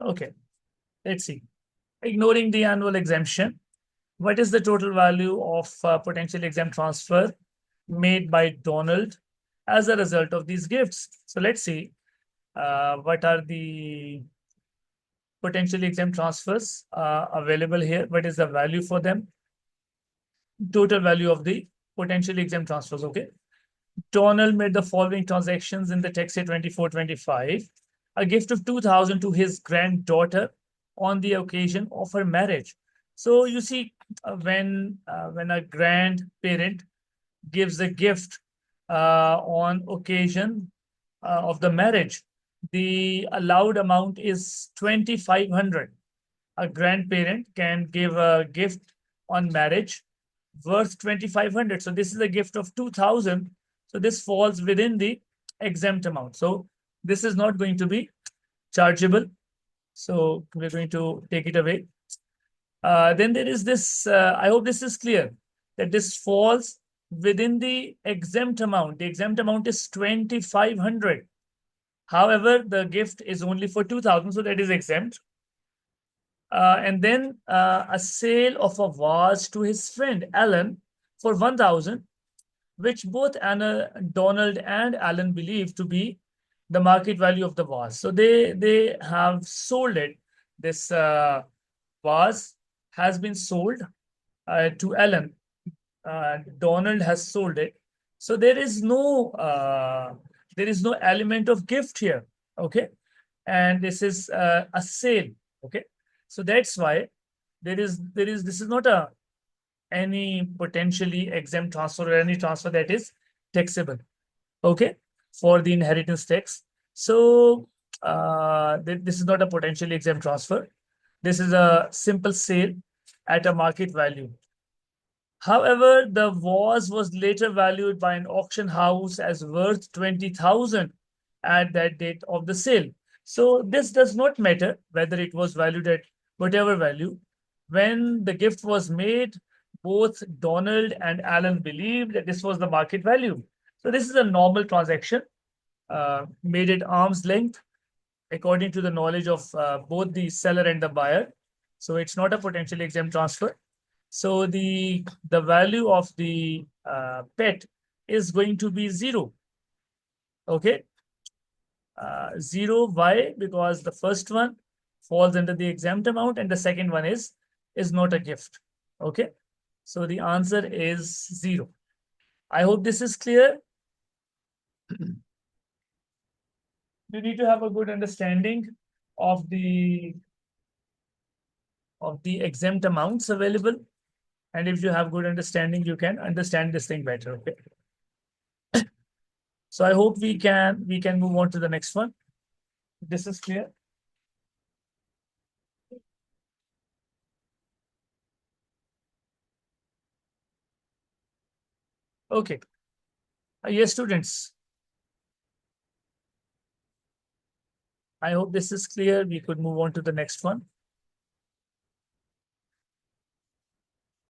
Okay, let's see. Ignoring the annual exemption, what is the total value of potential exempt transfer made by Donald as a result of these gifts? So let's see what are the potentially exempt transfers available here. What is the value for them? Total value of the potentially exempt transfers. Okay. Donald made the following transactions in the tax year 24-25. A gift of 2,000 to his granddaughter on the occasion of her marriage. So you see, when a grandparent gives a gift on occasion of the marriage, the allowed amount is 2,500. A grandparent can give a gift on marriage worth 2,500. So this is a gift of 2,000. So this falls within the exempt amount. So this is not going to be chargeable. So we're going to take it away. Then there is this, I hope this is clear, that this falls within the exempt amount. The exempt amount is 2,500. However, the gift is only for 2,000, so that is exempt. And then a sale of a vase to his friend Alan for 1,000, which both Donald and Alan believe to be the market value of the vase. So they have sold it. This vase has been sold to Alan. Donald has sold it. So there is no element of gift here. Okay, and this is a sale. Okay, so that's why this is not any potentially exempt transfer or any transfer that is taxable. Okay, for the inheritance tax. So this is not a potentially exempt transfer. This is a simple sale at a market value. However, the vase was later valued by an auction house as worth 20,000 at that date of the sale. So this does not matter whether it was valued at whatever value. When the gift was made, both Donald and Alan believed that this was the market value. So this is a normal transaction made at arm's length according to the knowledge of both the seller and the buyer. So it's not a potentially exempt transfer. So the value of the pet is going to be 0. Okay. 0. Why? Because the first one falls under the exempt amount and the second one is not a gift. Okay. So the answer is 0. I hope this is clear. You need to have a good understanding of the exempt amounts available. And if you have good understanding, you can understand this thing better. Okay. So I hope we can move on to the next one. This is clear. Okay. Yes, students. I hope this is clear. We could move on to the next one.